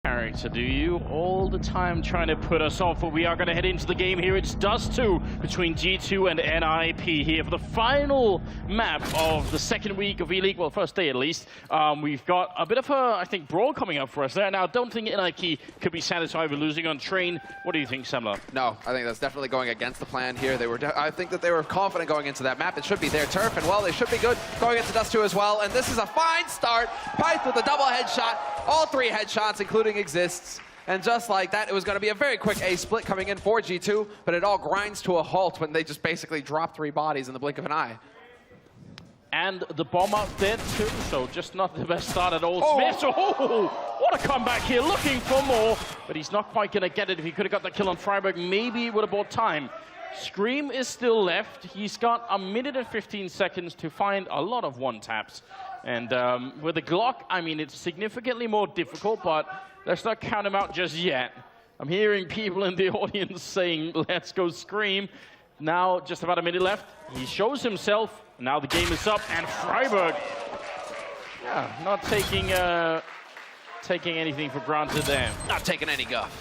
Character, do you? All the time trying to put us off, but we are going to head into the game here. It's Dust2 between G2 and NIP here for the final map of the second week of ELEAGUE, well, first day at least. We've got a bit of a, I think, brawl coming up for us there. Now, don't think NIP could be satisfied with losing on Train. What do you think, Semler? No, I think that's definitely going against the plan here. I think that they were confident going into that map. It should be their turf, and well, they should be good going into Dust2 as well. And this is a fine start. Pyth with a double headshot, all three headshots, including exists. And just like that, it was going to be a very quick A split coming in for G2, but it all grinds to a halt when they just basically drop 3 bodies in the blink of an eye. And the bomb out there too, so just not the best start at all. Smith, oh, what a comeback here, looking for more, but he's not quite going to get it. If he could have got the kill on Freiburg, maybe it would have bought time. Scream is still left. He's got a minute and 15 seconds to find a lot of one-taps. And with the Glock, I mean, it's significantly more difficult, but let's not count him out just yet. I'm hearing people in the audience saying, let's go Scream. Now, just about a minute left. He shows himself. Now the game is up, and Freiburg, yeah, not taking anything for granted there. Not taking any guff.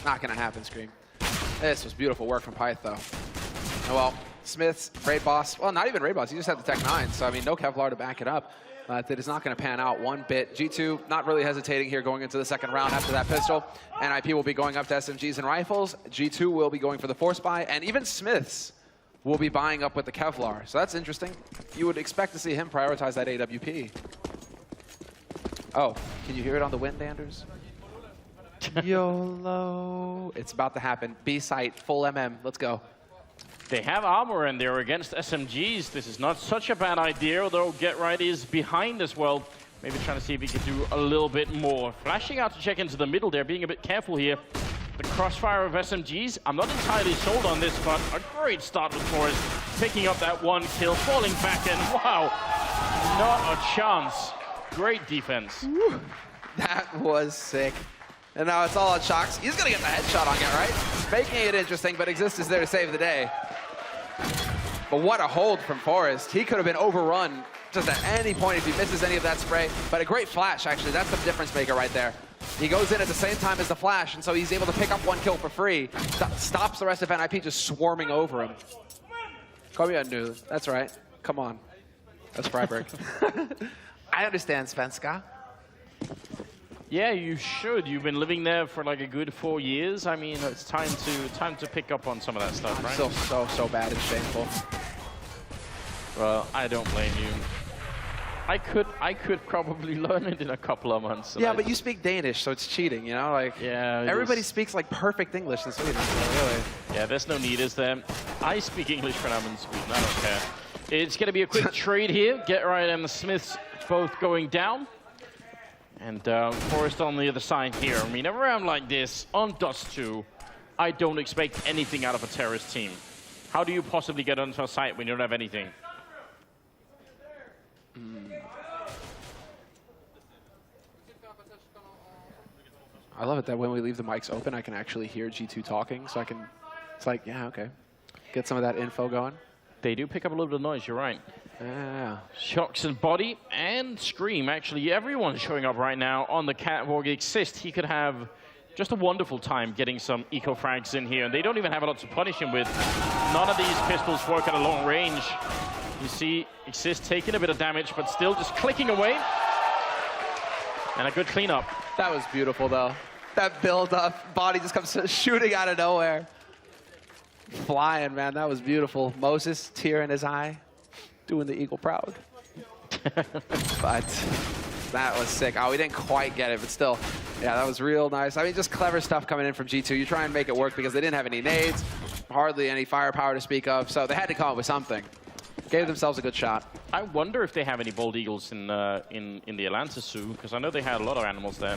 Not going to happen, Scream. This was beautiful work from Pyth, though. Oh, well, Smith's Raid Boss, well, not even Raid Boss, he just had the Tech 9, so I mean, no Kevlar to back it up. That is not going to pan out one bit. G2 not really hesitating here going into the second round after that pistol. NIP will be going up to SMGs and rifles. G2 will be going for the Force Buy, and even Smith's will be buying up with the Kevlar. So that's interesting. You would expect to see him prioritize that AWP. Oh, can you hear it on the wind, Anders? YOLO. It's about to happen. B site, full MM. Let's go. They have armor and they're against SMGs. This is not such a bad idea, although Get Right is behind as well. Maybe trying to see if he can do a little bit more. Flashing out to check into the middle there, being a bit careful here. The crossfire of SMGs, I'm not entirely sold on this, but a great start with Forrest. Picking up that one kill, falling back in. Wow, not a chance. Great defense. Woo. That was sick. And now it's all on Shocks. He's going to get the headshot on Get Right. Making it interesting, but Exist is there to save the day. But what a hold from Forrest. He could have been overrun just at any point if he misses any of that spray. But a great flash, actually. That's the difference maker right there. He goes in at the same time as the flash, and so he's able to pick up one kill for free. Stops the rest of NIP just swarming over him. Come here, dude. That's right. Come on. That's Freiburg. I understand, Svenska. Yeah, you should. You've been living there for like a good 4 years. I mean, it's time to pick up on some of that stuff, right? I'm still so bad. It's shameful. Well, I don't blame you. I could probably learn it in a couple of months. Yeah, but you speak Danish, so it's cheating, you know? Like, yeah, everybody speaks like perfect English in Sweden, so really. Yeah, there's no need, is there? I speak English when I'm in Sweden. I don't care. It's going to be a quick trade here. Get Right and the Smiths both going down. And Forrest on the other side here. I mean, a round like this on Dust2, I don't expect anything out of a terrorist team. How do you possibly get onto a site when you don't have anything? I love it that when we leave the mics open, I can actually hear G2 talking, so I can, it's like, yeah, okay. Get some of that info going. They do pick up a little bit of noise, you're right. Yeah. Shocks and Body and Scream, actually, everyone's showing up right now on the catwalk. Exist, he could have just a wonderful time getting some eco-frags in here, and they don't even have a lot to punish him with. None of these pistols work at a long range. You see Exist taking a bit of damage, but still just clicking away. And a good cleanup. That was beautiful, though. That build-up, Body just comes shooting out of nowhere. Flying, man, that was beautiful. Moses, tear in his eye, doing the eagle proud. But that was sick. Oh, we didn't quite get it, but still, yeah, that was real nice. I mean, just clever stuff coming in from G2. You try and make it work because they didn't have any nades, hardly any firepower to speak of, so they had to come up with something. Gave themselves a good shot. I wonder if they have any Bold Eagles in the Atlanta Zoo, because I know they had a lot of animals there.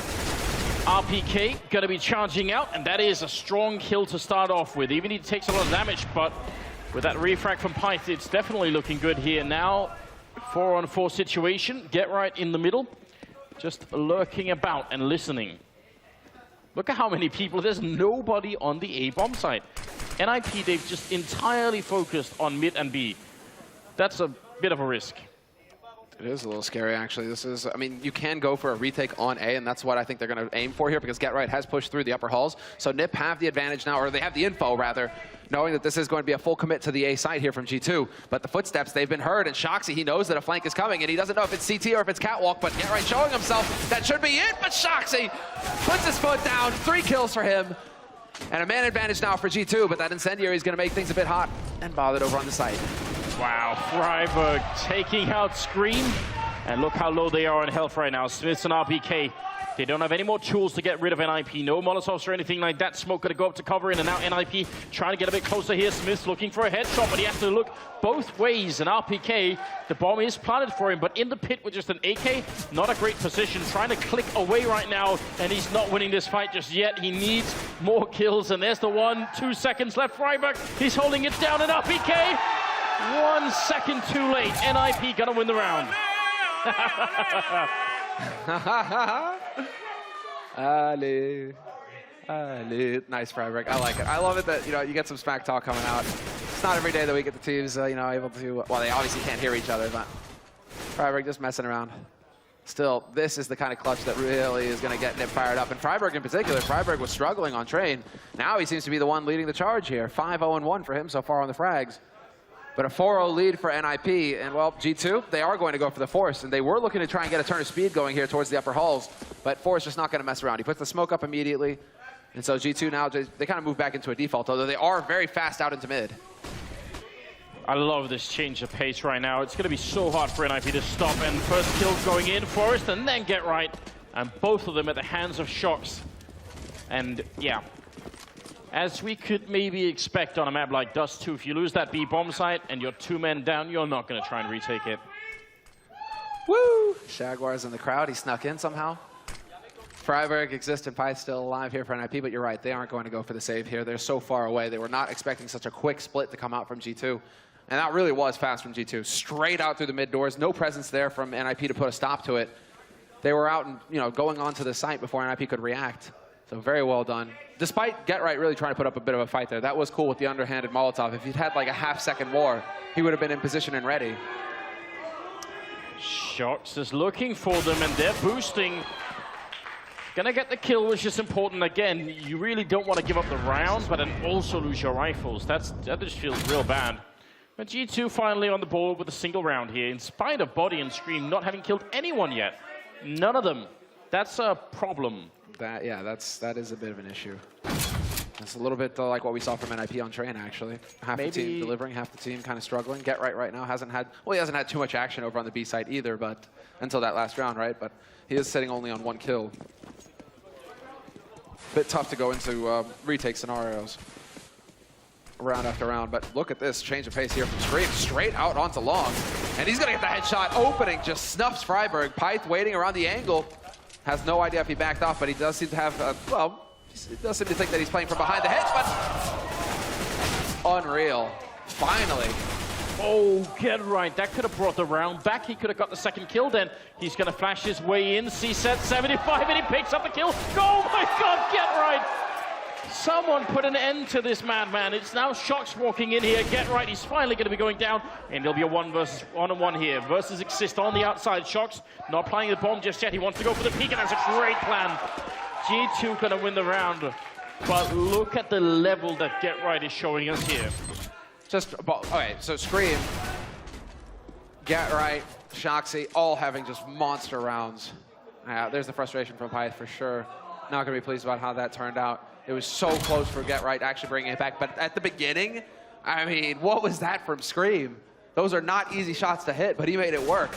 RPK going to be charging out, and that is a strong kill to start off with. Even he takes a lot of damage, but with that refrag from Pyth, it's definitely looking good here. Now, 4-on-4 situation. Get Right in the middle, just lurking about and listening. Look at how many people. There's nobody on the A-bomb site. NIP, they've just entirely focused on mid and B. That's a bit of a risk. It is a little scary, actually. This is, I mean, you can go for a retake on A, and that's what I think they're going to aim for here because Get Right has pushed through the upper halls. So NiP have the advantage now, or they have the info, rather, knowing that this is going to be a full commit to the A side here from G2. But the footsteps, they've been heard, and Shoxy, he knows that a flank is coming, and he doesn't know if it's CT or if it's Catwalk, but Get Right showing himself. That should be it, but Shoxy puts his foot down. 3 kills for him. And a man advantage now for G2, but that Incendiary is going to make things a bit hot and bothered over on the site. Wow, Freiburg taking out Scream. And look how low they are in health right now. Smiths and RPK. They don't have any more tools to get rid of NIP. No Molotovs or anything like that. Smoke gonna go up to cover in, and now NIP trying to get a bit closer here. Smith's looking for a headshot, but he has to look both ways. And RPK, the bomb is planted for him, but in the pit with just an AK, not a great position. Trying to click away right now, and he's not winning this fight just yet. He needs more kills, and there's the 1, 2 seconds left. Freiburg, he's holding it down, and RPK, 1 second too late. NIP gonna win the round. Ali. Nice Freiburg. I like it. I love it that, you know, you get some smack talk coming out. It's not every day that we get the teams, you know, able to, well, they obviously can't hear each other, but Freiburg just messing around. Still, this is the kind of clutch that really is going to get NiP fired up. And Freiburg in particular, Freiburg was struggling on train. Now he seems to be the one leading the charge here. 5-0-1 for him so far on the frags. But a 4-0 lead for NIP, and well, G2, they are going to go for the Force, and they were looking to try and get a turn of speed going here towards the upper halls, but Force just not going to mess around. He puts the smoke up immediately, and so G2 now, they kind of move back into a default, although they are very fast out into mid. I love this change of pace right now. It's going to be so hard for NIP to stop, and first kill going in, Forest, and then Get Right, and both of them at the hands of Shox. And yeah, as we could maybe expect on a map like Dust2, if you lose that B bomb site and you're 2 men down, you're not going to try and retake it. Woo! Jaguar's in the crowd. He snuck in somehow. Freiburg, Exist, and Pyth still alive here for NIP, but you're right. They aren't going to go for the save here. They're so far away. They were not expecting such a quick split to come out from G2. And that really was fast from G2. Straight out through the mid doors. No presence there from NIP to put a stop to it. They were out and, you know, going onto the site before NIP could react. So very well done. Despite Get Right really trying to put up a bit of a fight there. That was cool with the underhanded Molotov. If he'd had like a half-second more, he would have been in position and ready. Shox is looking for them, and they're boosting. Gonna get the kill, which is important. Again, you really don't want to give up the round, but then also lose your rifles. That just feels real bad. But G2 finally on the board with a single round here, in spite of Body and Scream not having killed anyone yet. None of them. That's a problem. Yeah, that is a bit of an issue. It's a little bit like what we saw from NIP on train, actually. Half the team delivering, half the team kind of struggling. Get Right now hasn't had, well, he hasn't had too much action over on the B side either, but until that last round, right? But he is sitting only on 1 kill. Bit tough to go into retake scenarios round after round, but look at this change of pace here from Scream straight out onto Long, and he's gonna get the headshot. Opening just snuffs Freiburg. Pyth waiting around the angle. Has no idea if he backed off, but he does seem to have, well, he does seem to think that he's playing from behind the hedge, but unreal. Finally. Oh, Get Right. That could have brought the round back. He could have got the second kill then. He's going to flash his way in. C-set 75, and he picks up the kill. Oh my God, Get Right. Someone put an end to this madman. It's now Shox walking in here. Get Right, he's finally going to be going down. And there'll be a 1-on-1 here. Versus Exist on the outside. Shox not playing the bomb just yet. He wants to go for the peek, and that's a great plan. G2 going to win the round. But look at the level that Get Right is showing us here. Just, okay, so Scream, Get Right, Shoxy, all having just monster rounds. There's the frustration from Pyth for sure. Not going to be pleased about how that turned out. It was so close for Get Right actually bringing it back. But at the beginning, I mean, what was that from Scream? Those are not easy shots to hit, but he made it work.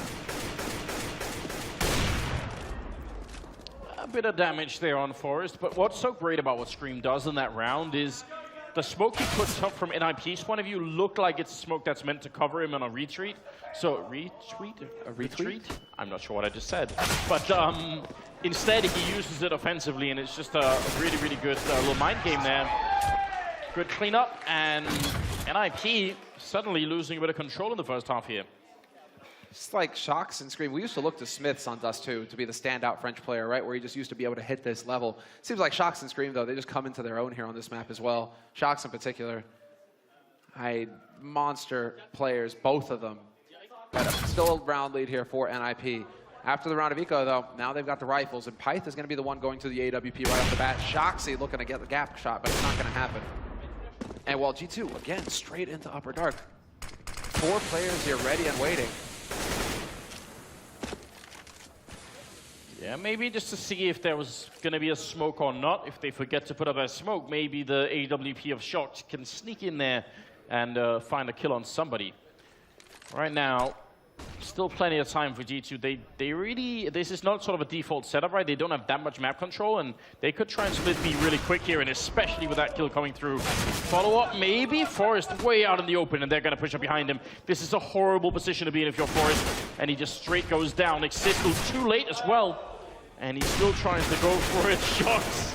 A bit of damage there on Forest, but what's so great about what Scream does in that round is the smoke he puts up from NIP's point of view looked like it's a smoke that's meant to cover him on a retreat. So, retreat? I'm not sure what I just said. But instead, he uses it offensively, and it's just a really, really good little mind game there. Good cleanup, and NIP suddenly losing a bit of control in the first half here. It's like Shox and Scream. We used to look to Smiths on Dust2 to be the standout French player, right? Where he just used to be able to hit this level. Seems like Shox and Scream, though, they just come into their own here on this map as well. Shox in particular. Monster players, both of them. But still a round lead here for NIP. After the round of eco, though, now they've got the rifles, and Pyth is going to be the one going to the AWP right off the bat. Shoxy looking to get the gap shot, but it's not going to happen. And while G2, again, straight into Upper Dark. 4 players here ready and waiting. Yeah, maybe just to see if there was going to be a smoke or not. If they forget to put up a smoke, maybe the AWP of Shox can sneak in there and find a kill on somebody. Right now, still plenty of time for G2. They really, this is not sort of a default setup, right? They don't have that much map control, and they could try and split B really quick here, and especially with that kill coming through. Follow up, maybe. Forest way out in the open, and they're going to push up behind him. This is a horrible position to be in if you're Forest, and he just straight goes down. Existl too late as well, and he's still trying to go for it. Shox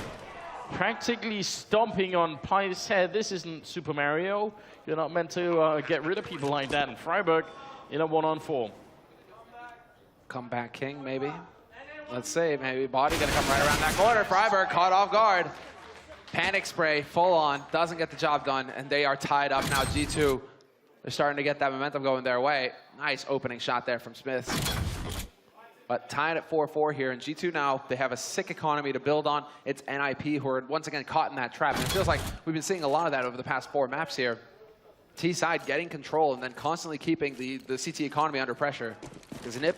practically stomping on Pyth's head. This isn't Super Mario. You're not meant to get rid of people like that in Freiburg in a 1-on-4. Comeback king, maybe. Let's see, maybe Body gonna come right around that corner. Freiburg caught off guard. Panic spray, full on, doesn't get the job done, and they are tied up now. G2, they're starting to get that momentum going their way. Nice opening shot there from Smith. But tied at 4-4 here, and G2 now, they have a sick economy to build on. It's NIP who are once again caught in that trap, and it feels like we've been seeing a lot of that over the past 4 maps here. T-side getting control and then constantly keeping the CT economy under pressure. Because NIP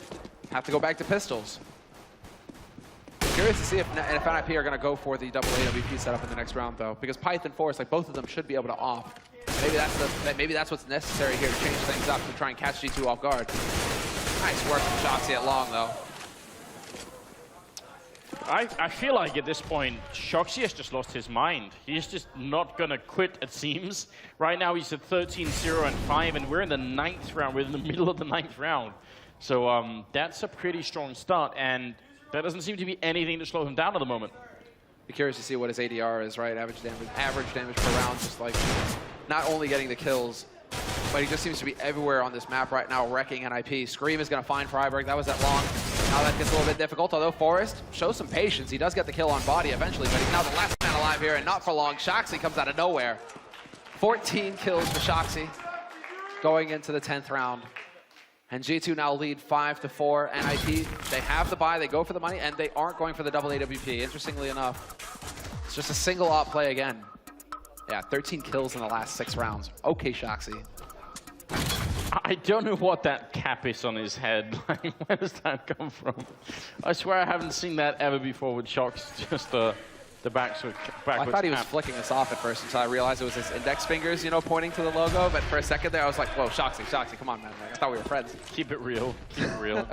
have to go back to pistols. Curious to see if NIP are going to go for the double AWP setup in the next round, though. Because Pyth and Forest, like both of them, should be able to off. Maybe that's what's necessary here to change things up to try and catch G2 off guard. Nice work from Shoxy at long, though. I feel like at this point, Shoxy has just lost his mind. He's just not going to quit, it seems. Right now, he's at 13-0-5, and we're in the 9th round. We're in the middle of the 9th round. So that's a pretty strong start, and there doesn't seem to be anything to slow him down at the moment. Be curious to see what his ADR is, right? Average damage per round, just like not only getting the kills, but he just seems to be everywhere on this map right now, wrecking NIP. Scream is going to find Freiburg. That was that long. Now that gets a little bit difficult, although Forest shows some patience. He does get the kill on Body eventually, but he's now the last man alive here, and not for long. Shoxy comes out of nowhere. 14 kills for Shoxy going into the 10th round. And G2 now lead 5-4. NIP, they have the buy, they go for the money, and they aren't going for the double AWP, interestingly enough. It's just a single op play again. Yeah, 13 kills in the last 6 rounds. Okay, Shoxy. I don't know what that cap is on his head. Like, where does that come from? I swear I haven't seen that ever before with Shox. Just the backwards I thought he was cap. flicking this off at first until I realized it was his index fingers, you know, pointing to the logo. But for a second there, I was like, whoa, Shoxy, come on, man. Like, I thought we were friends. Keep it real. Keep it real.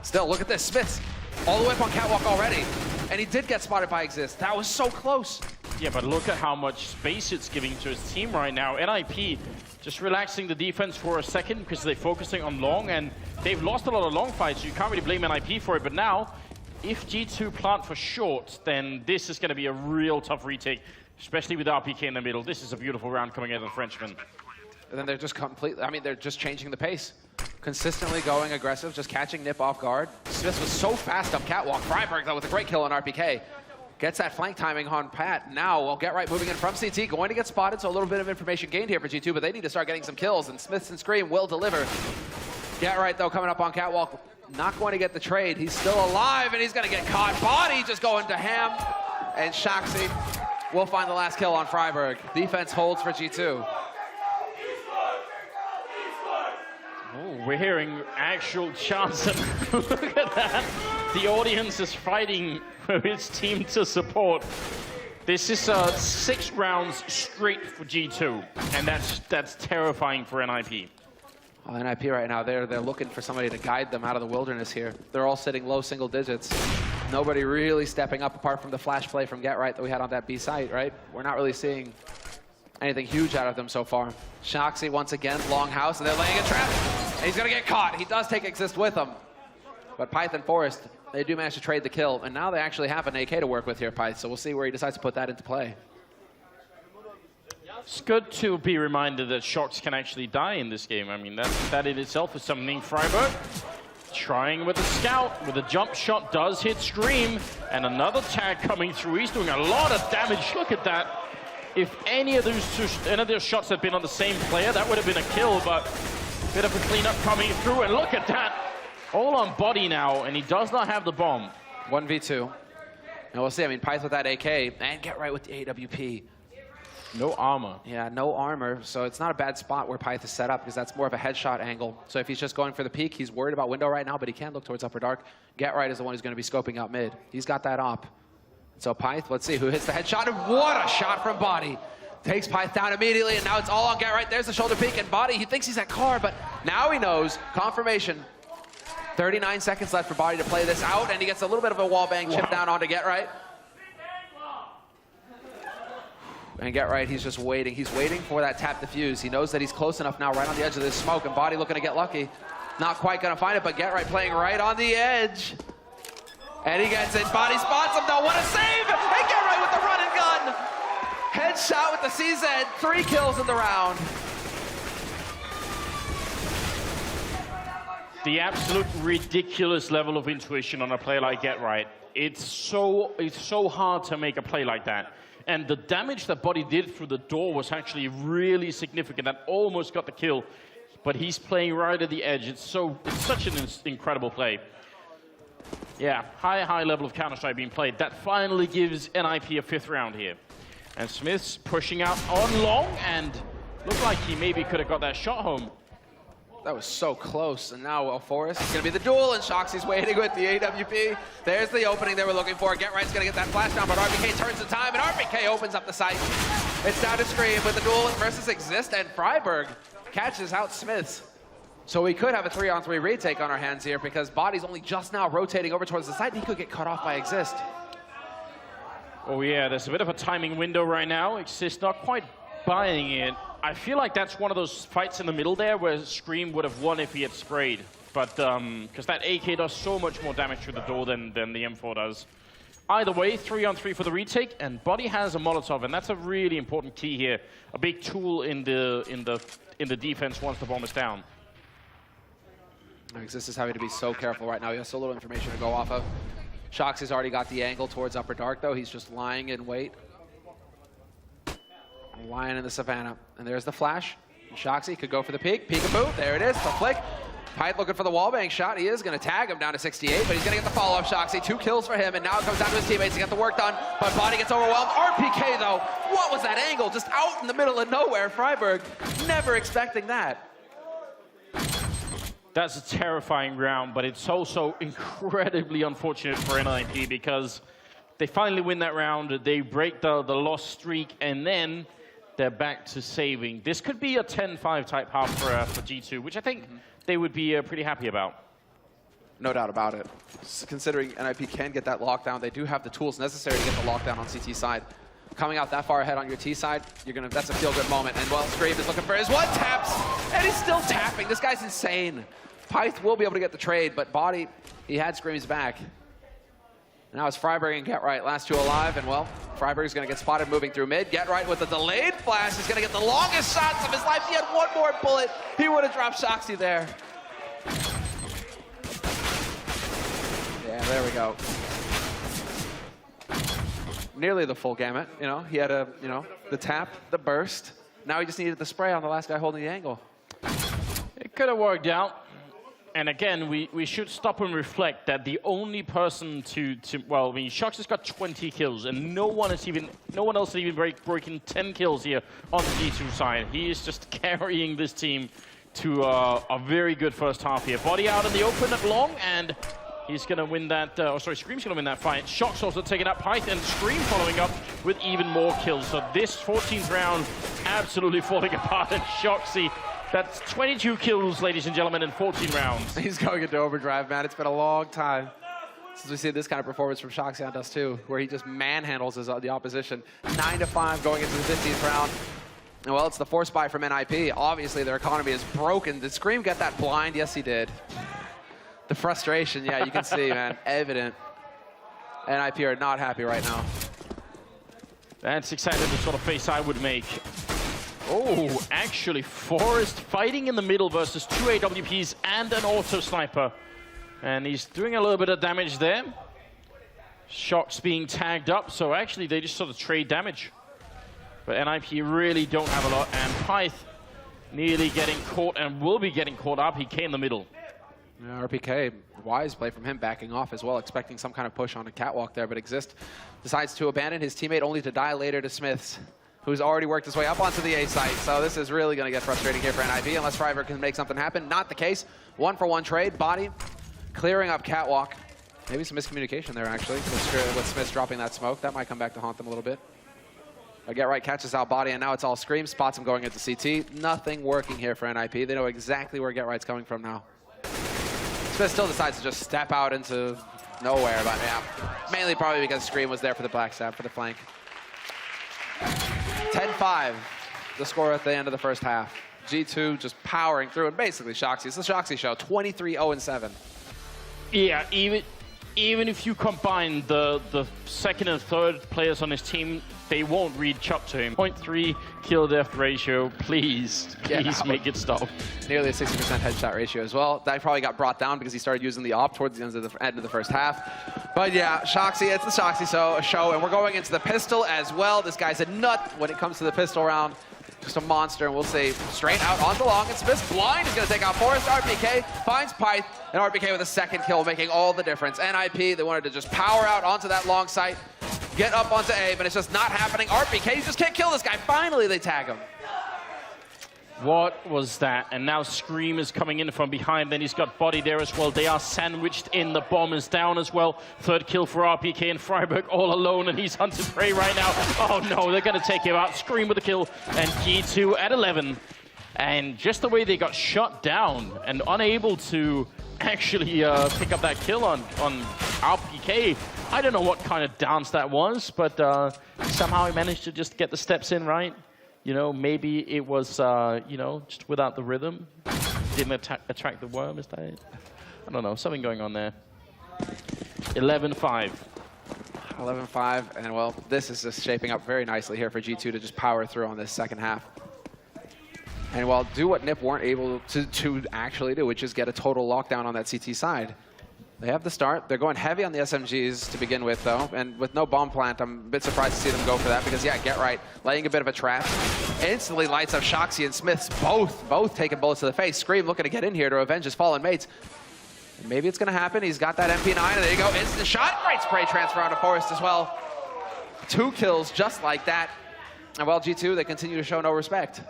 Still, look at this. Smith all the way up on catwalk already. And he did get spotted by Exist. That was so close. Yeah, but look at how much space it's giving to his team right now. NIP just relaxing the defense for a second because they're focusing on long, and they've lost a lot of long fights, so you can't really blame NIP for it. But now, if G2 plant for short, then this is going to be a real tough retake, especially with RPK in the middle. This is a beautiful round coming out of the Frenchman. And then they're just completely, I mean, they're just changing the pace. Consistently going aggressive, just catching NIP off guard. Smith was so fast up catwalk. Freiburg, though, with a great kill on RPK. Gets that flank timing on Pat. Now, well, Get Right moving in from CT, going to get spotted, so a little bit of information gained here for G2, but they need to start getting some kills, and Smiths and Scream will deliver. Get Right, though, coming up on catwalk, not going to get the trade. He's still alive, and he's going to get caught. Body just going to ham, and Shoxy will find the last kill on Freiburg. Defense holds for G2. Oh, we're hearing actual chants. Look at that. The audience is fighting for its team to support. This is 6 rounds straight for G2, and that's terrifying for NIP. Well, NIP right now, they're looking for somebody to guide them out of the wilderness here. They're all sitting low single digits. Nobody really stepping up apart from the flash play from Get Right that we had on that B site, right? We're not really seeing anything huge out of them so far. Shoxy once again, long house, and they're laying a trap. And he's gonna get caught. He does take Exist with him. But Pyth and Forest, they do manage to trade the kill, and now they actually have an AK to work with here, Pyth, so we'll see where he decides to put that into play. It's good to be reminded that Shox can actually die in this game. I mean, that in itself is something. Freiburg trying with a scout, with a jump shot, does hit Scream, and another tag coming through. He's doing a lot of damage. Look at that. If any of those shots had been on the same player, that would have been a kill, but Bit of a cleanup coming through, and look at that. All on body now, and he does not have the bomb. 1v2. And we'll see. I mean, Pyth with that AK, and Get Right with the AWP. No armor. Yeah, no armor, so it's not a bad spot where Pyth is set up because that's more of a headshot angle. So if he's just going for the peak, he's worried about window right now, but he can look towards Upper Dark. Get Right is the one who's going to be scoping out mid. He's got that op. So Pyth, let's see who hits the headshot, and what a shot from Body. Takes Pyth down immediately, and now it's all on Get Right. There's the shoulder peek, and Body, he thinks he's at car, but now he knows. Confirmation. 39 seconds left for Body to play this out, and he gets a little bit of a wallbang chip down onto Get Right. And Get Right, he's just waiting. He's waiting for that tap defuse. He knows that he's close enough now, right on the edge of this smoke, and Body looking to get lucky. Not quite gonna find it, but Get Right playing right on the edge. And he gets it. Body spots him though. What a save! And Get Right with the run and gun. Headshot with the CZ. 3 kills in the round. The absolute ridiculous level of intuition on a play like Get Right. It's so hard to make a play like that. And the damage that Body did through the door was actually really significant. That almost got the kill, but he's playing right at the edge. It's such an incredible play. Yeah, high level of Counter-Strike being played. That finally gives NIP a 5th round here. And Smith's pushing out on long, and looked like he maybe could have got that shot home. That was so close, and now Forrest is going to be the duel, and Shoxy's waiting with the AWP. There's the opening they were looking for. Get Right's going to get that flash down, but RPK turns the time, and RPK opens up the site. It's down to Scream with the duel versus Exist, and Freiburg catches out Smiths. So we could have a 3-on-3 retake on our hands here because Body's only just now rotating over towards the site, and he could get cut off by Exist. Oh yeah, there's a bit of a timing window right now. Exist not quite buying it. I feel like that's one of those fights in the middle there where Scream would have won if he had sprayed. But, because that AK does so much more damage through the door than the M4 does. Either way, 3-on-3 for the retake, and Body has a Molotov, and that's a really important key here. A big tool in the defense once the bomb is down. Exist is having to be so careful right now. He has so little information to go off of. Shoxy's already got the angle towards Upper Dark, though. He's just lying in wait. Lying in the Savannah. And there's the flash. Shoxy could go for the peek. Peekaboo. There it is. The flick. Pyth looking for the wallbang shot. He is going to tag him down to 68, but he's going to get the follow-up. Shoxy, 2 kills for him, and now it comes down to his teammates to get the work done. But Body gets overwhelmed. RPK, though. What was that angle? Just out in the middle of nowhere. Freiburg never expecting that. That's a terrifying round, but it's also incredibly unfortunate for NIP because they finally win that round. They break the loss streak, and then they're back to saving. This could be a 10-5 type half for G2, which I think they would be pretty happy about. No doubt about it. Considering NIP can get that lockdown, they do have the tools necessary to get the lockdown on CT side. Coming out that far ahead on your T side, that's a feel-good moment. And well, Scream is looking for his one taps, and he's still tapping. This guy's insane. Pyth will be able to get the trade, but Body, he had Scream's back. Now it's Freiburg and Get Right, last 2 alive, and well, Freiburg's going to get spotted moving through mid. Get Right with a delayed flash is going to get the longest shots of his life. He had one more bullet. He would have dropped Shoxy there. Yeah, there we go. Nearly the full gamut, you know. He had the tap, the burst. Now he just needed the spray on the last guy holding the angle. It could have worked out. And again, we should stop and reflect that the only person well, I mean, Shox has got 20 kills, and no one else has even breaking 10 kills here on the G2 side. He is just carrying this team to a very good first half here. Body out in the open at long, and he's going to win that, Scream's going to win that fight. Shox also taking up Pyth, and Scream following up with even more kills. So this 14th round absolutely falling apart, and Shoxy, that's 22 kills, ladies and gentlemen, in 14 rounds. He's going into overdrive, man. It's been a long time since we see this kind of performance from Shoxy on Dust2, where he just manhandles the opposition. 9-5 going into the 15th round. And well, it's the force buy from NIP. Obviously, their economy is broken. Did Scream get that blind? Yes, he did. The frustration, yeah, you can see, man, evident. NIP are not happy right now. That's exactly the sort of face I would make. Oh, actually, Forrest fighting in the middle versus 2 AWPs and an auto sniper. And he's doing a little bit of damage there. Shox being tagged up, so actually they just sort of trade damage. But NIP really don't have a lot, and Pyth nearly getting caught and will be getting caught up. RPK in the middle. Yeah, RPK, wise play from him, backing off as well, expecting some kind of push on a catwalk there, but Exist decides to abandon his teammate only to die later to Smiths, who's already worked his way up onto the A site. So this is really going to get frustrating here for NIP unless Freiberg can make something happen. Not the case. 1-for-1 trade. Body clearing up catwalk. Maybe some miscommunication there, actually, with Smiths dropping that smoke. That might come back to haunt them a little bit. Get right catches out Body, and now it's all Scream. Spots him going into CT. Nothing working here for NIP. They know exactly where Get Right's coming from now. Smith still decides to just step out into nowhere, but yeah, mainly probably because Scream was there for the backstab, for the flank. 10-5, the score at the end of the first half. G2 just powering through, and basically Shoxy. It's the Shoxy show, 23-0-7. Yeah, even if you combine the second and third players on his team, they won't reach up to him. 0.3 kill-death ratio, please make it stop. Nearly a 60% headshot ratio as well. That probably got brought down because he started using the op towards the end of the first half. But yeah, Shoxy, it's the Shoxy show, and we're going into the pistol as well. This guy's a nut when it comes to the pistol round. Just a monster, and we'll see straight out onto long. And Smith's blind is going to take out Forrest. RPK finds Pyth, and RPK with a second kill, making all the difference. NIP, they wanted to just power out onto that long site, get up onto A, but it's just not happening. RPK, you just can't kill this guy. Finally, they tag him. What was that? And now Scream is coming in from behind. Then he's got Body there as well. They are sandwiched in. The bomb is down as well. Third kill for RPK, and Freiberg all alone, and he's hunted prey right now. Oh no, they're going to take him out. Scream with a kill, and G2 at 11. And just the way they got shut down and unable to actually pick up that kill on RPK. I don't know what kind of dance that was, but somehow he managed to just get the steps in right. You know, maybe it was, you know, just without the rhythm. Didn't attract the worm, is that it? I don't know, something going on there. 11-5. 11-5, and well, this is just shaping up very nicely here for G2 to just power through on this second half. And well, do what NIP weren't able to actually do, which is get a total lockdown on that CT side. They have the start. They're going heavy on the SMGs to begin with, though. And with no bomb plant, I'm a bit surprised to see them go for that because, yeah, Get Right, laying a bit of a trap. Instantly lights up Shoxy and Smiths, both taking bullets to the face. Scream looking to get in here to avenge his fallen mates. And maybe it's going to happen. He's got that MP9, and there you go. Instant shot. Great spray transfer onto Forrest as well. 2 kills just like that. And, well, G2, they continue to show no respect.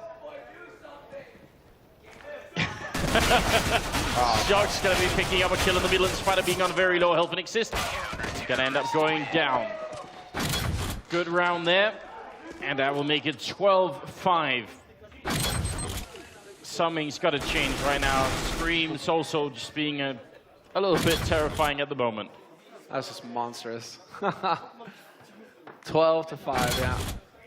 Shock's going to be picking up a kill in the middle in spite of being on very low health and Exist. Going to end up going down. Good round there. And that will make it 12-5. Something's got to change right now. Scream's also just being a little bit terrifying at the moment. That's just monstrous. 12-5, yeah.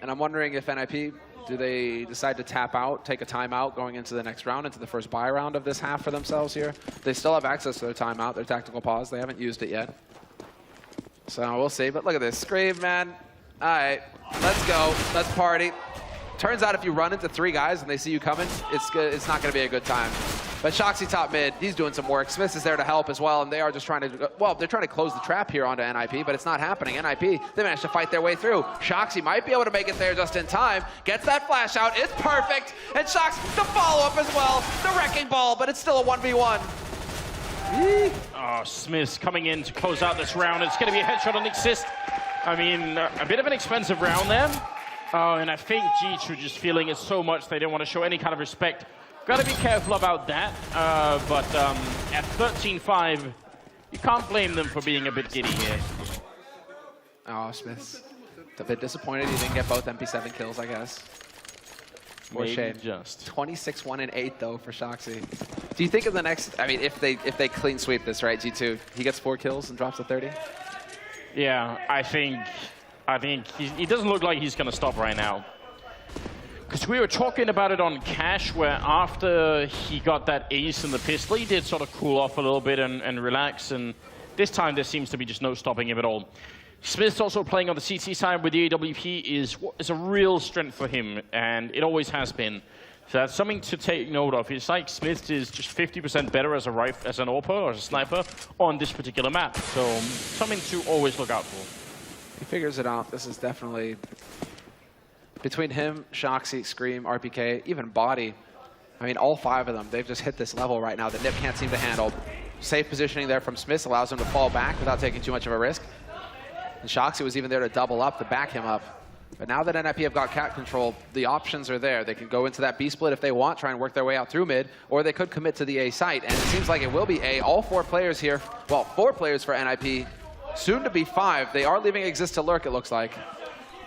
And I'm wondering if NIP, do they decide to tap out, take a timeout going into the next round, into the first buy round of this half for themselves here? They still have access to their timeout, their tactical pause. They haven't used it yet. So we'll see. But look at this. Scream, man. All right, let's go. Let's party. Turns out if you run into 3 guys and they see you coming, it's not going to be a good time. But Shoxy top mid, he's doing some work. Smith is there to help as well, and they are just trying to, well, they're trying to close the trap here onto NIP, but it's not happening. NIP, they managed to fight their way through. Shoxy might be able to make it there just in time. Gets that flash out, it's perfect, and Shoxy, the follow-up as well. The wrecking ball, but it's still a 1v1. Oh, Smith's coming in to close out this round. It's going to be a headshot on Exist. I mean, a bit of an expensive round there. Oh, and I think G2 just feeling it so much they don't want to show any kind of respect. Got to be careful about that, but at 13-5, you can't blame them for being a bit giddy here. Oh, Smith's a bit disappointed he didn't get both MP7 kills, I guess. More shame. Just 26-1 and 8 though for Shoxy. Do you think in the next? I mean, if they clean sweep this, right? G2, he gets 4 kills and drops to 30. Yeah, I think he doesn't look like he's going to stop right now. Because we were talking about it on Cash, where after he got that ace in the pistol, he did sort of cool off a little bit and relax. And this time, there seems to be just no stopping him at all. Smith's also playing on the CT side with the AWP is a real strength for him, and it always has been. So that's something to take note of. It's like Smith is just 50% better as an AWP or as a sniper on this particular map. So something to always look out for. He figures it out. This is definitely between him, Shoxy, Scream, RPK, even Body. I mean, all 5 of them, they've just hit this level right now that Nip can't seem to handle. Safe positioning there from Smith allows him to fall back without taking too much of a risk. And Shoxy was even there to double up, to back him up. But now that NIP have got cat control, the options are there. They can go into that B split if they want, try and work their way out through mid, or they could commit to the A site. And it seems like it will be A. All 4 players here, well, 4 players for NIP, soon to be 5. They are leaving Exist to lurk, it looks like.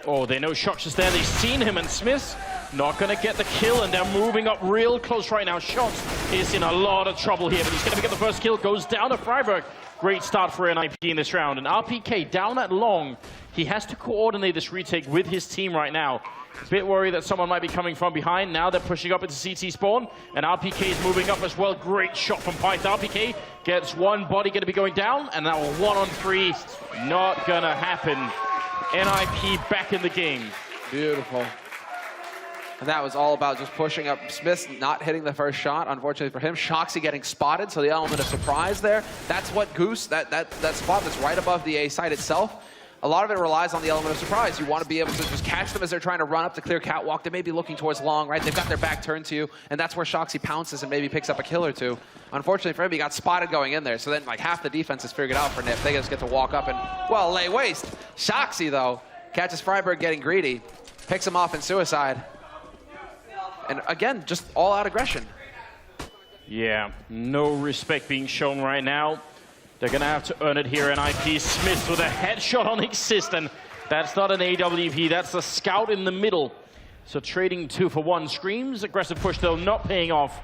Oh, they know Shox is there. They've seen him, and Smith not going to get the kill, and they're moving up real close right now. Shox is in a lot of trouble here, but he's going to get the first kill. Goes down to Freiburg. Great start for NIP in this round. And RPK down at long. He has to coordinate this retake with his team right now. A bit worried that someone might be coming from behind. Now they're pushing up into CT spawn, and RPK is moving up as well. Great shot from Pyth. RPK gets one body going to be going down, and now 1-on-3. Not going to happen. NIP back in the game. Beautiful. And that was all about just pushing up. Smith not hitting the first shot, unfortunately for him. Shoxy getting spotted, so the element of surprise there. That's what Goose, that spot that's right above the A site itself, a lot of it relies on the element of surprise. You want to be able to just catch them as they're trying to run up the clear catwalk. They may be looking towards long, right? They've got their back turned to you, and that's where Shoxy pounces and maybe picks up a kill or 2. Unfortunately for him, he got spotted going in there, so then like half the defense is figured out for Nip. They just get to walk up and, well, lay waste. Shoxy, though, catches Freiburg getting greedy, picks him off in suicide. And again, just all-out aggression. Yeah, no respect being shown right now. They're going to have to earn it here. NIP Smith with a headshot on Exist, and that's not an AWP, that's a scout in the middle. So trading 2 for 1. Screams, aggressive push though, not paying off.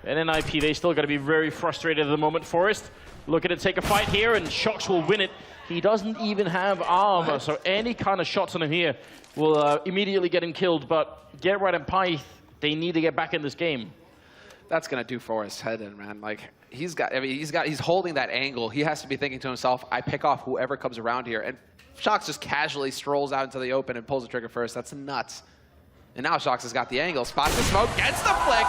And NIP, they still got to be very frustrated at the moment. Forest looking to take a fight here, and Shox will win it. He doesn't even have armor, so any kind of shots on him here will immediately get him killed. But Get Right and Pyth, they need to get back in this game. That's gonna do Forrest's head in, man. Like he's holding that angle. He has to be thinking to himself, I pick off whoever comes around here. And Shox just casually strolls out into the open and pulls the trigger first. That's nuts. And now Shox has got the angle, spots the smoke, gets the flick.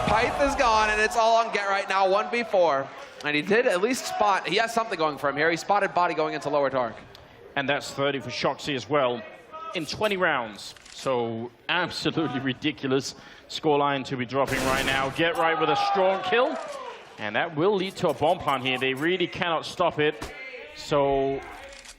Pyth is gone, and it's all on Get Right now, 1v4. And he did at least spot, he has something going for him here. He spotted body going into lower dark. And that's 30 for Shoxy as well in 20 rounds. So absolutely ridiculous scoreline to be dropping right now. Get Right with a strong kill, and that will lead to a bomb plant here. They really cannot stop it. So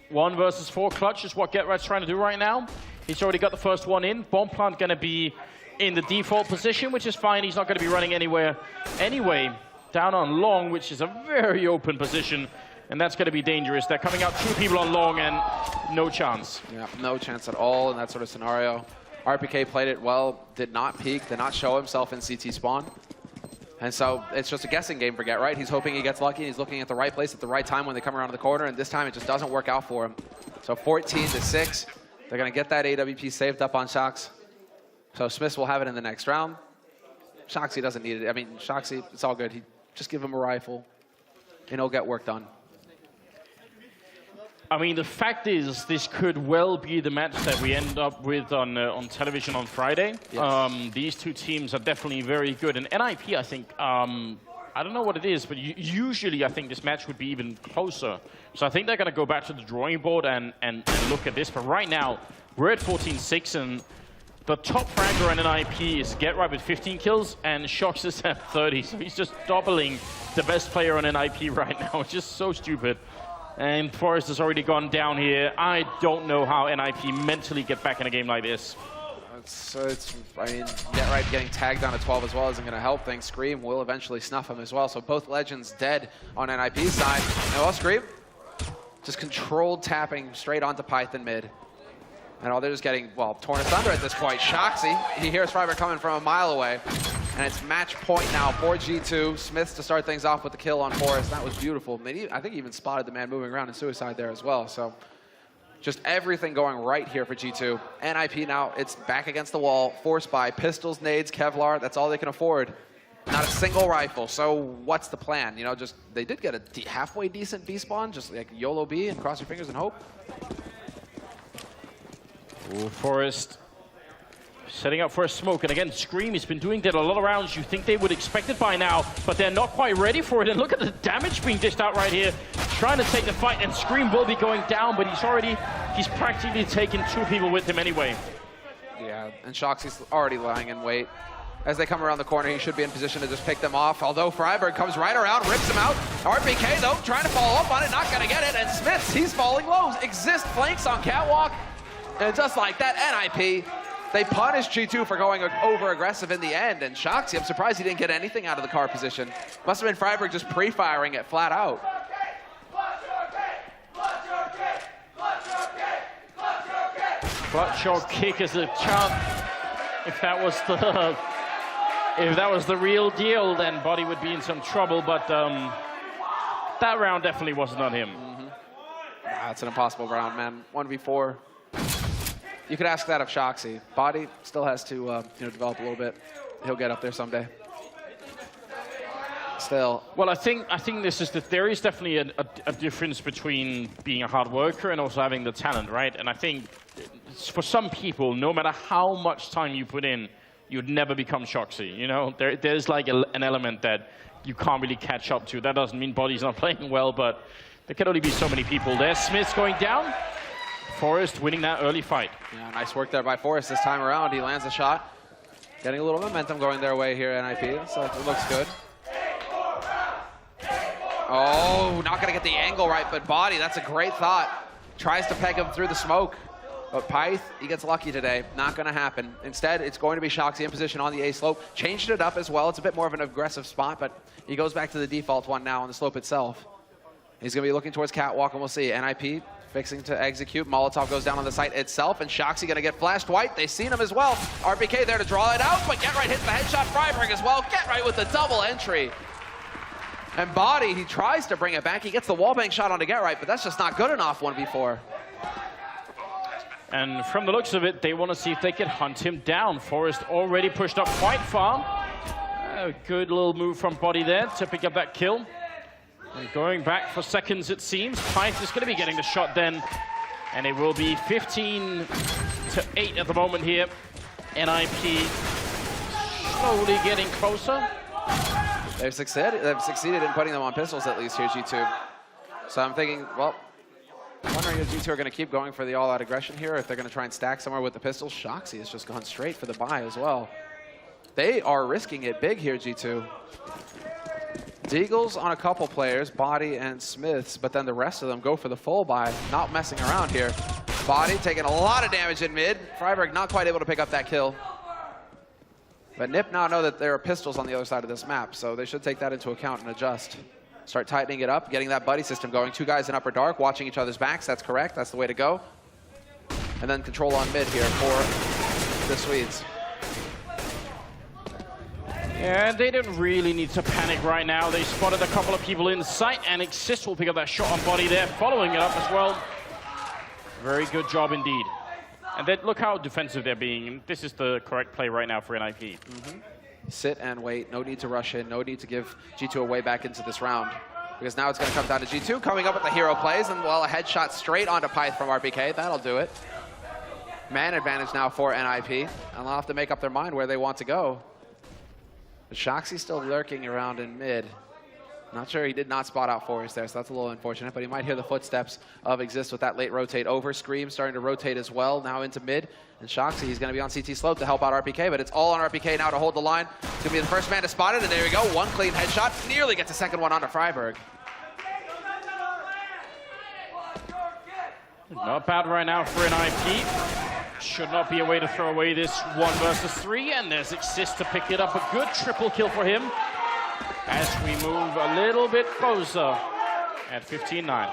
1 versus 4 clutch is what Get Right's trying to do right now. He's already got the first one in. Bomb plant going to be in the default position, which is fine. He's not going to be running anywhere anyway. Down on long, which is a very open position, and that's going to be dangerous. They're coming out 2 people on long, and no chance. Yeah, no chance at all in that sort of scenario. RPK played it well, did not peek, did not show himself in CT spawn. And so it's just a guessing game for Get Right. He's hoping he gets lucky, and he's looking at the right place at the right time when they come around the corner, and this time it just doesn't work out for him. So 14-6. They're going to get that AWP saved up on Shox. So Smith will have it in the next round. Shoxy doesn't need it. I mean, Shoxy, it's all good. Just give him a rifle, and he'll get work done. I mean, the fact is, this could well be the match that we end up with on television on Friday. Yes. These 2 teams are definitely very good. And NIP, I think, I don't know what it is, but usually I think this match would be even closer. So I think they're going to go back to the drawing board and look at this. But right now, we're at 14-6, and the top fragger in NIP is Get Right with 15 kills, and Shox is at 30. So he's just doubling the best player on NIP right now. It's just so stupid. And Forrest has already gone down here. I don't know how NIP mentally get back in a game like this. I mean, Get Right getting tagged on a 12 as well isn't going to help things. Scream will eventually snuff him as well. So both legends dead on NIP's side. And well, Scream just controlled tapping straight onto Python mid. And they're just getting, well, torn asunder at this point. Shoxy, he hears Freiburg coming from a mile away. And it's match point now for G2. Smiths to start things off with the kill on Forrest. That was beautiful. I think he even spotted the man moving around in suicide there as well. So just everything going right here for G2. NIP now, it's back against the wall, forced by pistols, nades, Kevlar. That's all they can afford. Not a single rifle. So what's the plan? You know, just they did get a halfway decent B spawn, just like YOLO B and cross your fingers and hope. Ooh, Forrest setting up for a smoke, and again, Scream has been doing that a lot of rounds. You think they would expect it by now, but they're not quite ready for it. And look at the damage being dished out right here. Trying to take the fight, and Scream will be going down, but he's practically taken 2 people with him anyway. Yeah, and Shoxy's already lying in wait. As they come around the corner, he should be in position to just pick them off. Although Freiberg comes right around, rips him out. RPK, though, trying to follow up on it, not going to get it. And Smiths, he's falling low. Exist flanks on Catwalk. And just like that, NIP, they punish G2 for going over-aggressive in the end. And Shoxy, I'm surprised he didn't get anything out of the car position. Must have been Freiberg just pre-firing it flat out. Clutch or kick is a chant. If that was the real deal, then Body would be in some trouble. But that round definitely wasn't on him. It's an impossible round, man. 1v4. You could ask that of Shoxy. Body still has to develop a little bit. He'll get up there someday. Still. Well, I think there is definitely a difference between being a hard worker and also having the talent, right? And I think for some people, no matter how much time you put in, you'd never become Shoxy. You know, there's like an element that you can't really catch up to. That doesn't mean Body's not playing well, but there can only be so many people there. Smith's going down. Forrest winning that early fight. Yeah, nice work there by Forrest this time around. He lands a shot. Getting a little momentum going their way here, NIP, so it looks good. Oh, not going to get the angle right, but Body, that's a great thought. Tries to peg him through the smoke. But Pyth, he gets lucky today. Not going to happen. Instead, it's going to be Shoxy in position on the A slope. Changed it up as well. It's a bit more of an aggressive spot, but he goes back to the default one now on the slope itself. He's going to be looking towards Catwalk, and we'll see. NIP fixing to execute. Molotov goes down on the site itself, and Shoxy going to get flashed white. They've seen him as well. RPK there to draw it out, but Get Right hits the headshot. Freiberg as well. Get Right with the double entry. And Body, he tries to bring it back. He gets the wallbang shot on to Get Right, but that's just not good enough 1v4. And from the looks of it, they want to see if they can hunt him down. Forrest already pushed up quite far. A good little move from Body there to pick up that kill. And going back for seconds, it seems. Pyth is going to be getting the shot then. And it will be 15-8 at the moment here. NIP slowly getting closer. They've succeeded in putting them on pistols, at least here, G2. So I'm thinking, well, wondering if G2 are going to keep going for the all-out aggression here, or if they're going to try and stack somewhere with the pistols. Shoxy has just gone straight for the buy as well. They are risking it big here, G2. Deagles on a couple players, Body and Smiths, but then the rest of them go for the full buy, not messing around here. Body taking a lot of damage in mid. Freiberg not quite able to pick up that kill. But NIP now know that there are pistols on the other side of this map, so they should take that into account and adjust. Start tightening it up, getting that buddy system going. Two guys in upper dark, watching each other's backs. That's correct. That's the way to go. And then control on mid here for the Swedes. Yeah, they don't really need to panic right now. They spotted a couple of people in sight, and Exist will pick up that shot on Body there, following it up as well. Very good job indeed. And then look how defensive they're being. This is the correct play right now for NIP. Sit and wait. No need to rush in. No need to give G2 a way back into this round. Because now it's going to come down to G2 coming up with the hero plays. And, well, a headshot straight onto Pyth from RPK. That'll do it. Man advantage now for NIP. And they'll have to make up their mind where they want to go. But Shoxy's still lurking around in mid. Not sure, he did not spot out Forrest there, so that's a little unfortunate, but he might hear the footsteps of Exist with that late rotate over. Scream starting to rotate as well, now into mid. And Shoxy, he's going to be on CT slope to help out RPK, but it's all on RPK now to hold the line. He's going to be the first man to spot it, and there we go. One clean headshot, nearly gets a second one onto Freiberg. Not bad right now for NIP. Should not be a way to throw away this 1 versus 3, and there's Exist to pick it up. A good triple kill for him. As we move a little bit closer at 15-9.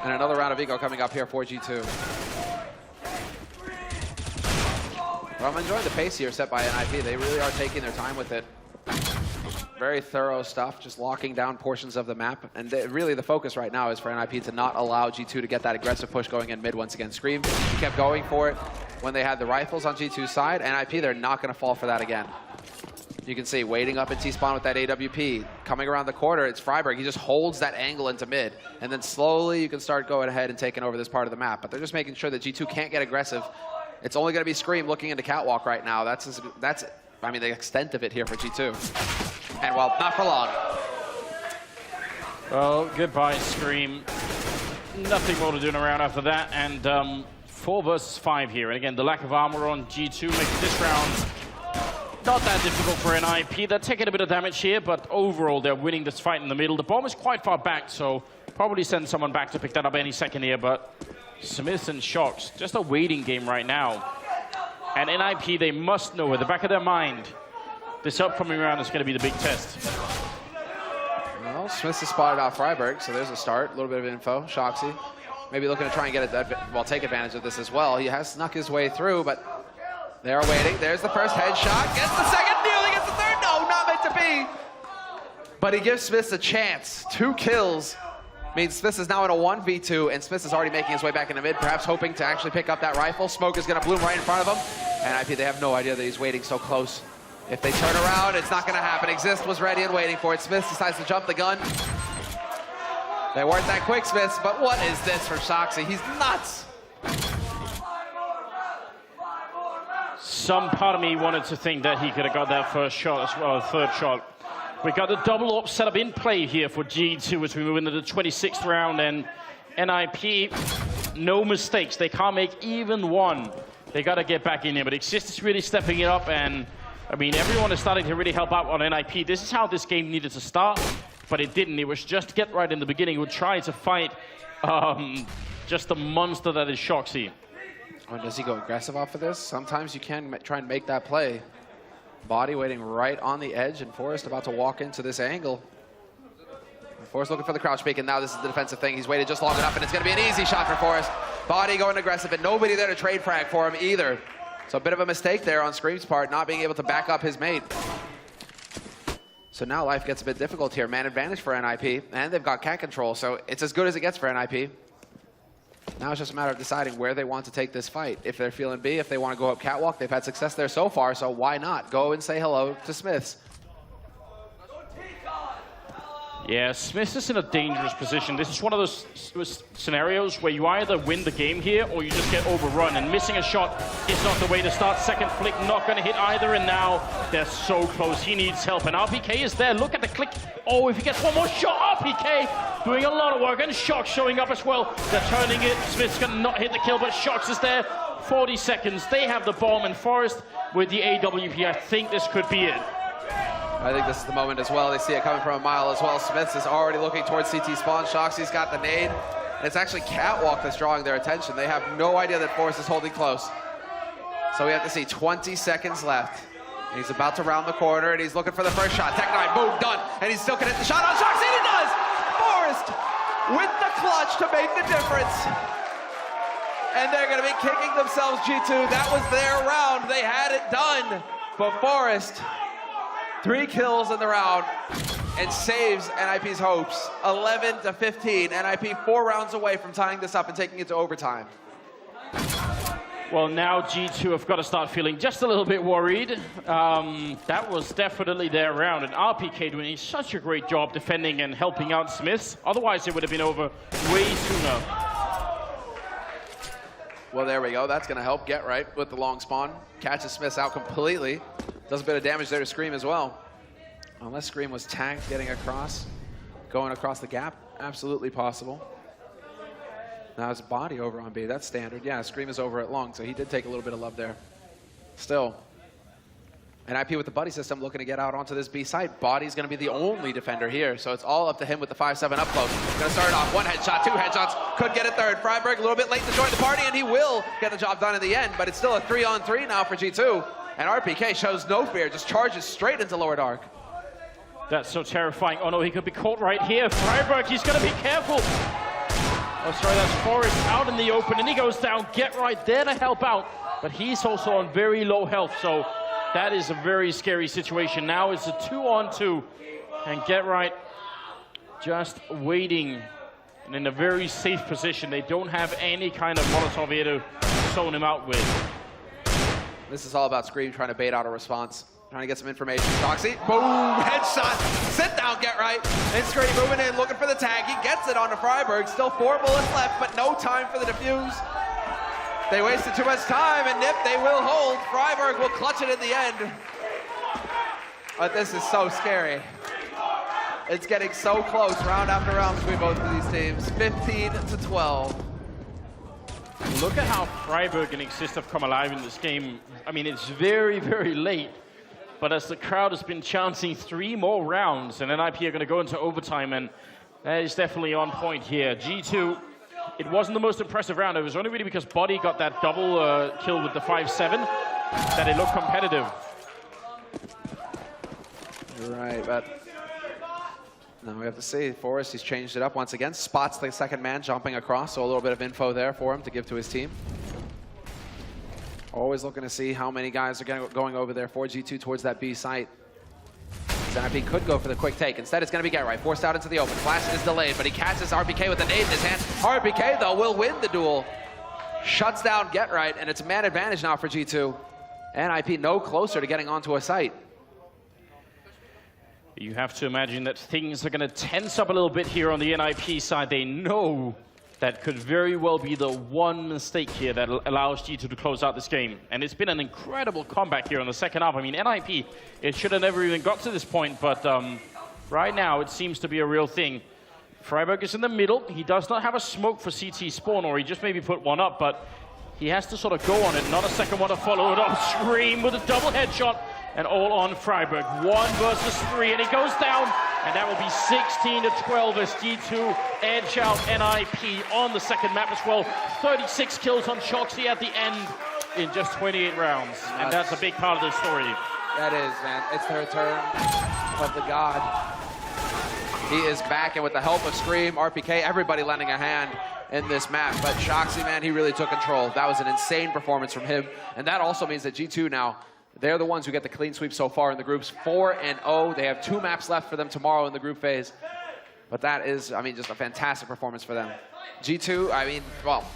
And another round of Eco coming up here for G2. Well, I'm enjoying the pace here set by NIP. They really are taking their time with it. Very thorough stuff, just locking down portions of the map. And really the focus right now is for NIP to not allow G2 to get that aggressive push going in mid once again. Scream kept going for it when they had the rifles on G2's side. NIP, they're not going to fall for that again. You can see waiting up in T-spawn with that AWP. Coming around the corner, it's Freiberg. He just holds that angle into mid. And then slowly you can start going ahead and taking over this part of the map. But they're just making sure that G2 can't get aggressive. It's only going to be Scream looking into Catwalk right now. That's I mean, the extent of it here for G2. And, well, not for long. Well, goodbye, Scream. Nothing more to do in a round after that. And 4 versus 5 here. And again, the lack of armor on G2 makes this round not that difficult for NIP. They're taking a bit of damage here, but overall, they're winning this fight in the middle. The bomb is quite far back, so probably send someone back to pick that up any second here. But Smith and Shocks, just a waiting game right now. And NIP, they must know at the back of their mind, this upcoming round is going to be the big test. Well, Smith has spotted out Freiburg, so there's a start. A little bit of info. Shoxy maybe looking to try and take advantage of this as well. He has snuck his way through, but they are waiting. There's the first headshot. Gets the second, nearly gets the third. No, not meant to be. But he gives Smith a chance. 2 kills means Smith is now in a 1v2, and Smith is already making his way back into mid, perhaps hoping to actually pick up that rifle. Smoke is going to bloom right in front of him. And IP, they have no idea that he's waiting so close. If they turn around, it's not going to happen. Exist was ready and waiting for it. Smith decides to jump the gun. They weren't that quick, Smiths, but what is this for Shoxy? He's nuts. Some part of me wanted to think that he could have got that first shot as well, third shot. We got the double AWP setup in play here for G2 as we move into the 26th round, and NIP, no mistakes. They can't make even one. They got to get back in here, but Exist is really stepping it up, and I mean, everyone is starting to really help out on NIP. This is how this game needed to start, but it didn't. It was just get right in the beginning. We'll try to fight just the monster that is Shoxy. Oh, does he go aggressive off of this? Sometimes you can try and make that play. Body waiting right on the edge, and Forrest about to walk into this angle. Forrest looking for the crouch peek, and now this is the defensive thing. He's waited just long enough, and it's going to be an easy shot for Forrest. Body going aggressive, and nobody there to trade frag for him either. So a bit of a mistake there on Scream's part, not being able to back up his mate. So now life gets a bit difficult here. Man advantage for NIP, and they've got cat control, so it's as good as it gets for NIP. Now it's just a matter of deciding where they want to take this fight. If they're feeling B, if they want to go up catwalk, they've had success there so far, so why not? Go and say hello to Smiths. Yeah, Smith is in a dangerous position. This is one of those scenarios where you either win the game here or you just get overrun, and missing a shot is not the way to start. Second flick not going to hit either, and now they're so close. He needs help, and RPK is there. Look at the click. Oh, if he gets one more shot, RPK doing a lot of work, and Shox showing up as well. They're turning it. Smith's going to not hit the kill, but Shox is there. 40 seconds. They have the bomb, and Forrest with the AWP. I think this could be it. I think this is the moment as well. They see it coming from a mile as well. Smiths is already looking towards CT spawn. Shoxy's got the nade. And it's actually Catwalk that's drawing their attention. They have no idea that Forrest is holding close. So we have to see 20 seconds left. And he's about to round the corner, and he's looking for the first shot. Tech 9, boom, done. And he still can hit the shot on Shoxy, and he does! Forrest with the clutch to make the difference. And they're going to be kicking themselves, G2. That was their round. They had it done. But Forrest, 3 kills in the round and saves NIP's hopes. 11-15. NIP 4 rounds away from tying this up and taking it to overtime. Well, now G2 have got to start feeling just a little bit worried. That was definitely their round, and RPK doing such a great job defending and helping out Smiths. Otherwise, it would have been over way sooner. Well, there we go. That's going to help Get Right with the long spawn. Catches Smiths out completely. Does a bit of damage there to Scream as well. Unless Scream was tagged getting across, going across the gap, absolutely possible. Now his body over on B, that's standard. Yeah, Scream is over at long, so he did take a little bit of love there. Still, NIP with the buddy system looking to get out onto this B site. Body's going to be the only defender here, so it's all up to him with the 5-7 up close. Going to start off 1 headshot, 2 headshots, could get a third. Freiburg a little bit late to join the party, and he will get the job done in the end, but it's still a 3-on-3 now for G2. And RPK shows no fear, just charges straight into Lower Dark. That's so terrifying. Oh no, he could be caught right here. Freiburg, he's going to be careful. Oh, sorry, that's Forrest out in the open, and he goes down. Get Right there to help out, but he's also on very low health, so that is a very scary situation. Now it's a 2-on-2, and Get Right just waiting and in a very safe position. They don't have any kind of Molotov here to zone him out with. This is all about Scream trying to bait out a response. Trying to get some information. Shoxy, boom, headshot. Sit down, Get Right. And Scream moving in, looking for the tag. He gets it onto Freiburg. Still 4 bullets left, but no time for the defuse. They wasted too much time, and Nip, they will hold. Freiburg will clutch it in the end. But this is so scary. It's getting so close, round after round between both of these teams. 15-12. look at how Freiburg and Exist have come alive in this game. I mean, it's very, very late. But as the crowd has been chanting 3 more rounds, and NIP are going to go into overtime, and that is definitely on point here. G2, it wasn't the most impressive round. It was only really because Body got that double kill with the 5-7 that it looked competitive. You're right, but now we have to see. Forrest, he's changed it up once again. Spots the second man jumping across, so a little bit of info there for him to give to his team. Always looking to see how many guys are going over there for G2 towards that B site. NIP could go for the quick take. Instead, it's going to be Get Right, forced out into the open. Flash is delayed, but he catches RPK with a nade in his hand. RPK, though, will win the duel. Shuts down Get Right, and it's man advantage now for G2. NIP no closer to getting onto a site. You have to imagine that things are going to tense up a little bit here on the NIP side. They know that could very well be the one mistake here that allows G2 to close out this game. And it's been an incredible comeback here in the second half. I mean, NIP, it should have never even got to this point, but right now it seems to be a real thing. Freiburg is in the middle. He does not have a smoke for CT spawn, or he just maybe put one up, but he has to sort of go on it. Not a second one to follow it up. Scream with a double headshot, and all on Freiburg. 1 versus 3, and he goes down. And that will be 16-12 as G2 edge out NIP on the second map as well. 36 kills on Shoxy at the end in just 28 rounds. And that's a big part of the story. That is, man. It's the return of the god. He is back, and with the help of Scream, RPK, everybody lending a hand in this map. But Shoxy, man, he really took control. That was an insane performance from him. And that also means that G2 now, they're the ones who get the clean sweep so far in the groups, 4-0. They have 2 maps left for them tomorrow in the group phase. But that is, I mean, just a fantastic performance for them. G2, I mean, well,